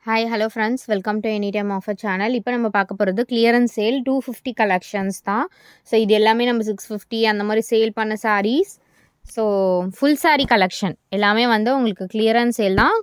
Hi hello friends welcome to any time offer channel. இப்போ நம்ம பார்க்க போகிறது கிளியரன்ஸ் சேல் 250 கலெக்ஷன்ஸ் தான். ஸோ இது எல்லாமே நம்ம 650 அந்த மாதிரி சேல் பண்ண saris. So full sari collection எல்லாமே வந்து உங்களுக்கு கிளியரன்ஸ் சேல் தான்.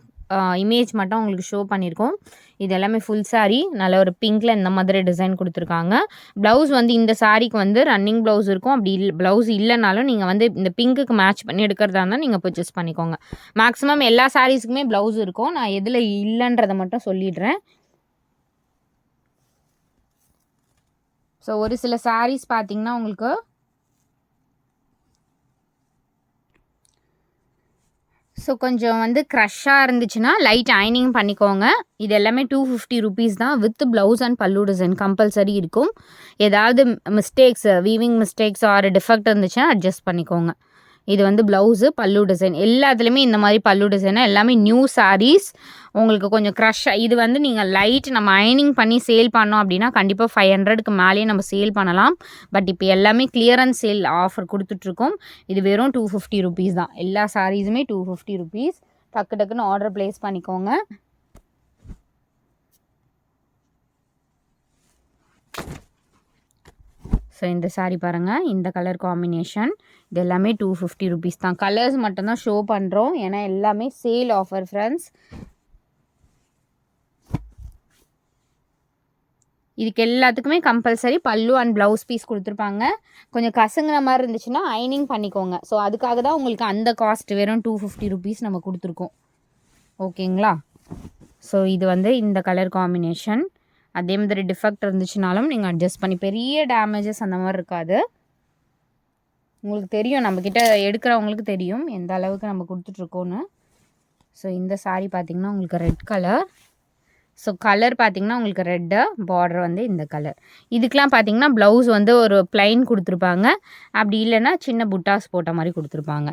இமேஜ் மட்டும் உங்களுக்கு ஷோ பண்ணியிருக்கோம். இது எல்லாமே ஃபுல் சாரீ, நல்ல ஒரு பிங்க்கில் இந்த மாதிரி டிசைன் கொடுத்துருக்காங்க. ப்ளவுஸ் வந்து இந்த சாரீக்கு வந்து ரன்னிங் ப்ளவுஸ் இருக்கும். அப்படி ப்ளவுஸ் இல்லைனாலும் நீங்கள் வந்து இந்த பிங்க்குக்கு மேட்ச் பண்ணி எடுக்கிறதா இருந்தால் நீங்கள் பர்ச்சேஸ் பண்ணிக்கோங்க. மேக்ஸிமம் எல்லா சாரீஸுக்குமே ப்ளவுஸ் இருக்கும். நான் எதில் இல்லைன்றதை மட்டும் சொல்லிடுறேன். ஸோ ஒரு சில சாரீஸ் பார்த்தீங்கன்னா உங்களுக்கு கொஞ்சம் வந்து க்ரஷ்ஷாக இருந்துச்சுன்னா லைட் அயனிங் பண்ணிக்கோங்க. இது எல்லாமே 250 ருபீஸ் தான். வித் ப்ளவுஸ் அண்ட் பல்லு டிசைன் கம்பல்சரி இருக்கும். ஏதாவது mistakes, weaving mistakes R defect இருந்துச்சுன்னா அட்ஜஸ்ட் பண்ணிக்கோங்க. இது வந்து ப்ளவுஸு, பல்லு டிசைன் எல்லாத்துலேயுமே இந்த மாதிரி பல்லு டிசைனாக எல்லாமே நியூ சாரீஸ். உங்களுக்கு கொஞ்சம் க்ரஷ்ஷாக இது வந்து நீங்கள் லைட் நம்ம அயனிங் பண்ணி சேல் பண்ணோம் அப்படின்னா கண்டிப்பாக 500க்கு மேலேயே நம்ம சேல் பண்ணலாம். பட் இப்போ எல்லாமே கிளியரன்ஸ் சேல் ஆஃபர் கொடுத்துட்ருக்கோம். இது வெறும் 250 ருபீஸ் தான். எல்லா சாரீஸுமே 250 ருபீஸ். டக்கு டக்குன்னு ஆர்டர் ப்ளேஸ் பண்ணிக்கோங்க. ஸோ இந்த சாரீ பாருங்கள், இந்த கலர் காம்பினேஷன். இது எல்லாமே 250 ருபீஸ் தான். கலர்ஸ் மட்டும்தான் ஷோ பண்ணுறோம், ஏன்னா எல்லாமே சேல் ஆஃபர் ஃப்ரெண்ட்ஸ். இதுக்கு எல்லாத்துக்குமே கம்பல்சரி பல்லு அண்ட் ப்ளவுஸ் பீஸ் கொடுத்துருப்பாங்க. கொஞ்சம் கசங்குற மாதிரி இருந்துச்சுன்னா அயனிங் பண்ணிக்கோங்க. ஸோ அதுக்காக தான் உங்களுக்கு அந்த காஸ்ட் வெறும் 250 ருபீஸ் நம்ம கொடுத்துருக்கோம். ஓகேங்களா? ஸோ இது வந்து இந்த கலர் காம்பினேஷன். அதே மாதிரி டிஃபெக்ட் இருந்துச்சுனாலும் நீங்கள் அட்ஜஸ்ட் பண்ணி, பெரிய டேமேஜஸ் அந்த மாதிரி இருக்காது. உங்களுக்கு தெரியும், நம்மக்கிட்ட எடுக்கிறவங்களுக்கு தெரியும் எந்த அளவுக்கு நம்ம கொடுத்துட்ருக்கோன்னு. ஸோ இந்த சாரீ பார்த்திங்கன்னா உங்களுக்கு ரெட் கலர். ஸோ கலர் பார்த்திங்கன்னா உங்களுக்கு ரெட்டு, பார்டர் வந்து இந்த கலர். இதுக்கெலாம் பார்த்திங்கன்னா ப்ளவுஸ் வந்து ஒரு ப்ளைன் கொடுத்துருப்பாங்க. அப்படி இல்லைன்னா சின்ன புட்டாஸ் போட்ட மாதிரி கொடுத்துருப்பாங்க.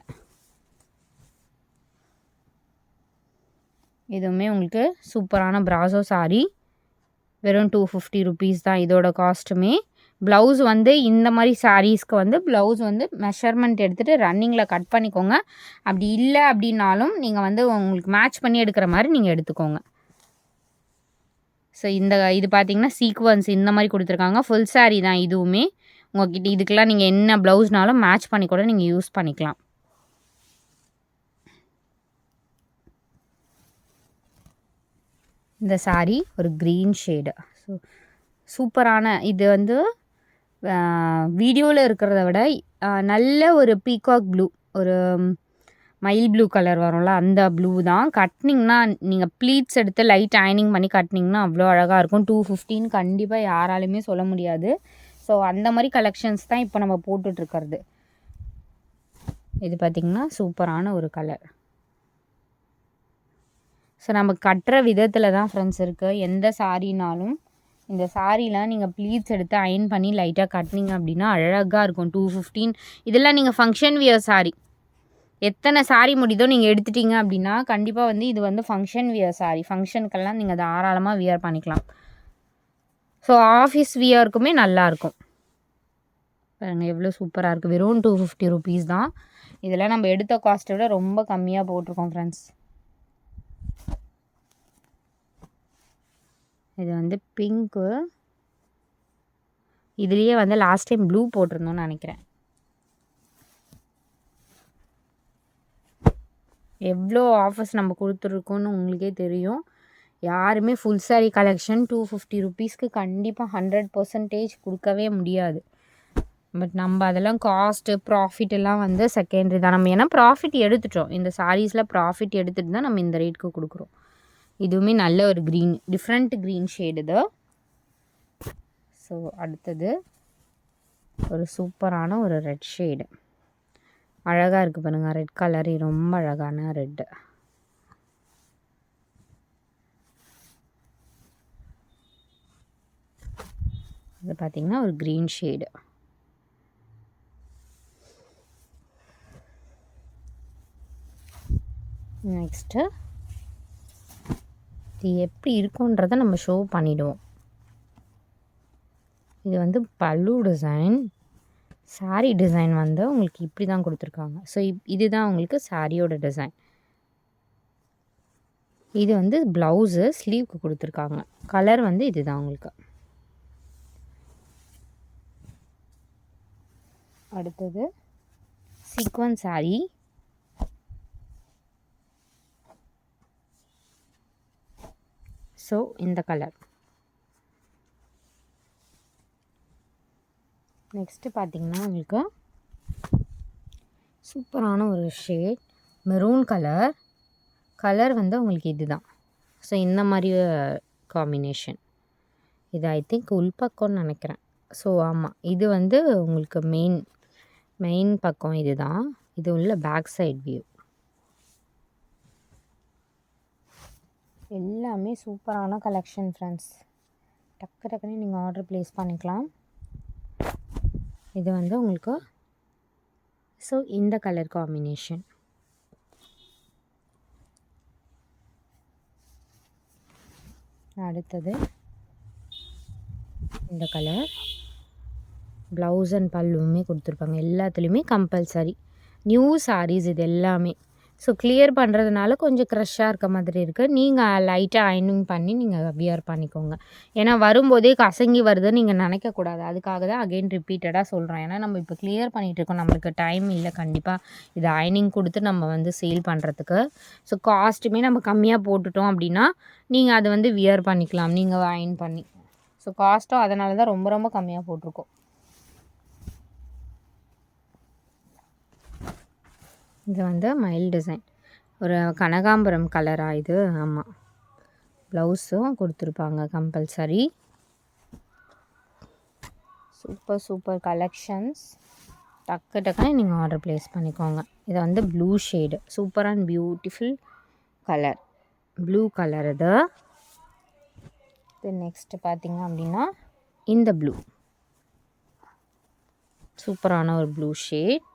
இதுவுமே உங்களுக்கு சூப்பரான பிராசோ சாரீ. வெறும் 250 ருபீஸ் தான் இதோட காஸ்ட்டுமே. ப்ளவுஸ் வந்து இந்த மாதிரி சாரீஸ்க்கு வந்து ப்ளவுஸ் வந்து மெஷர்மெண்ட் எடுத்துகிட்டு ரன்னிங்கில் கட் பண்ணிக்கோங்க. அப்படி இல்லை அப்படின்னாலும் நீங்கள் வந்து உங்களுக்கு மேட்ச் பண்ணி எடுக்கிற மாதிரி நீங்கள் எடுத்துக்கோங்க. ஸோ இது பார்த்தீங்கன்னா சீக்வன்ஸ் இந்த மாதிரி கொடுத்துருக்காங்க. ஃபுல் சாரீ தான் இதுவுமே. உங்கள்கிட்ட இதுக்கெலாம் நீங்கள் என்ன ப்ளவுஸ்னாலும் மேட்ச் பண்ணி கூட நீங்கள் யூஸ் பண்ணிக்கலாம். இந்த சாரீ ஒரு க்ரீன் ஷேடு. ஸோ சூப்பரான, இது வந்து வீடியோவில் இருக்கிறத விட நல்ல ஒரு பீகாக் ப்ளூ, ஒரு மயில் ப்ளூ கலர் வரும்ல, அந்த ப்ளூ தான். கட்டினிங்கன்னா நீங்கள் ப்ளீட்ஸ் எடுத்து லைட் அயனிங் பண்ணி கட்டினிங்கன்னா அவ்வளோ அழகாக இருக்கும். 250 கண்டிப்பாக யாராலுமே சொல்ல முடியாது. ஸோ அந்த மாதிரி கலெக்ஷன்ஸ் தான் இப்போ நம்ம போட்டுட்ருக்கிறது. இது பார்த்திங்கன்னா சூப்பரான ஒரு கலர். ஸோ நம்ம கட்டுற விதத்தில் தான் ஃப்ரெண்ட்ஸ் இருக்குது. எந்த சாரீனாலும் இந்த சாரீலாம் நீங்கள் ப்ளீட்ஸ் எடுத்து அயன் பண்ணி லைட்டாக கட்டினீங்க அப்படின்னா அழகாக இருக்கும். 215. இதெல்லாம் நீங்கள் ஃபங்க்ஷன் வியர் சாரீ, எத்தனை சாரீ முடியுதோ நீங்கள் எடுத்துட்டீங்க அப்படின்னா கண்டிப்பாக வந்து இது வந்து ஃபங்க்ஷன் வியர் சாரீ. ஃபங்க்ஷனுக்கெல்லாம் நீங்கள் தாராளமாக வியர் பண்ணிக்கலாம். ஸோ ஆஃபீஸ் வியருக்குமே நல்லாயிருக்கும். பாருங்கள் எவ்வளோ சூப்பராக இருக்குது. வெறும் 250 ருபீஸ் தான். இதெல்லாம் நம்ம எடுத்த காஸ்ட்டை விட ரொம்ப கம்மியாக போட்டிருக்கோம் ஃப்ரெண்ட்ஸ். இது வந்து பிங்க்கு. இதுலேயே வந்து லாஸ்ட் டைம் ப்ளூ போட்டிருந்தோன்னு நினைக்கிறேன். எவ்வளோ ஆஃபர்ஸ் நம்ம கொடுத்துருக்கோன்னு உங்களுக்கே தெரியும். யாருமே ஃபுல் சாரீ கலெக்ஷன் 250 ருபீஸ்க்கு கண்டிப்பாக 100% கொடுக்கவே முடியாது. பட் நம்ம அதெல்லாம் காஸ்ட்டு ப்ராஃபிட் எல்லாம் வந்து செகண்டரி தான். நம்ம ஏன்னா ப்ராஃபிட் எடுத்துட்டோம், இந்த சாரீஸில் ப்ராஃபிட் எடுத்துகிட்டு தான் நம்ம இந்த ரேட்டுக்கு கொடுக்குறோம். இதுவுமே நல்ல ஒரு க்ரீன், டிஃப்ரெண்ட் க்ரீன் ஷேடு இது. ஸோ அடுத்தது ஒரு சூப்பரான ஒரு ரெட் ஷேடு. அழகாக இருக்குது பாருங்கள், ரெட் கலரு ரொம்ப அழகான ரெட்டு. இது பார்த்திங்கன்னா ஒரு க்ரீன் ஷேடு. நெக்ஸ்ட்டு இது எப்படி இருக்குன்றதை நம்ம ஷோ பண்ணிவிடுவோம். இது வந்து பல்லு டிசைன். சாரீ டிசைன் வந்து உங்களுக்கு இப்படி தான் கொடுத்துருக்காங்க. ஸோ இதுதான் உங்களுக்கு சாரியோட டிசைன். இது வந்து ப்ளவுஸு ஸ்லீவ்க்கு கொடுத்துருக்காங்க. கலர் வந்து இதுதான் உங்களுக்கு. அடுத்தது சீக்வன் சாரீ. ஸோ இந்த கலர். நெக்ஸ்ட்டு பார்த்திங்கன்னா உங்களுக்கு சூப்பரான ஒரு ஷேட் மெரூன் கலர். கலர் வந்து உங்களுக்கு இதுதான். ஸோ இந்த மாதிரி காம்பினேஷன். இது ஐ திங்க் உள்பக்கம்னு நினைக்கிறேன். ஸோ ஆமாம், இது வந்து உங்களுக்கு மெயின் பக்கம் இதுதான். இது உள்ள பேக் சைட் வியூ. எல்லாமே சூப்பரான கலெக்ஷன் ஃப்ரெண்ட்ஸ். டக்குன்னு நீங்கள் ஆர்டர் ப்ளேஸ் பண்ணிக்கலாம். இது வந்து உங்களுக்கு ஸோ இந்த கலர் காம்பினேஷன். அடுத்தது இந்த கலர். ப்ளவுஸ் அண்ட் பல்லுமே கொடுத்துருப்பாங்க. எல்லாத்துலேயுமே கம்பல்சரி நியூ சாரீஸ் இது எல்லாமே. ஸோ கிளியர் பண்ணுறதுனால கொஞ்சம் க்ரஷ்ஷாக இருக்க மாதிரி இருக்குது. நீங்கள் லைட்டாக அயனிங் பண்ணி நீங்கள் வியர் பண்ணிக்கோங்க. ஏன்னா வரும்போதே கசங்கி வருதுன்னு நீங்கள் நினைக்கக்கூடாது. அதுக்காக தான் அகெயின் ரிப்பீட்டடாக சொல்கிறேன். ஏன்னா நம்ம இப்போ கிளியர் பண்ணிகிட்ருக்கோம், நம்மளுக்கு டைம் இல்லை கண்டிப்பாக இது அயனிங் கொடுத்து நம்ம வந்து சேல் பண்ணுறதுக்கு. ஸோ காஸ்ட்டுமே நம்ம கம்மியாக போட்டுட்டோம் அப்படின்னா நீங்கள் அதை வந்து வியர் பண்ணிக்கலாம் நீங்கள் அயன் பண்ணி. ஸோ காஸ்ட்டும் அதனால தான் ரொம்ப ரொம்ப கம்மியாக போட்டிருக்கோம். இது வந்து மயில் டிசைன், ஒரு கனகாம்பரம் கலராக இது. ஆமாம், ப்ளவுஸும் கொடுத்துருப்பாங்க கம்பல்சரி. Super collections. டக்குன்னு நீங்கள் ஆர்டர் ப்ளேஸ் பண்ணிக்கோங்க. இதை வந்து blue shade, super and beautiful colour, blue colour இது. நெக்ஸ்ட்டு பார்த்திங்க அப்படின்னா இந்த ப்ளூ, சூப்பரான ஒரு ப்ளூ ஷேட்.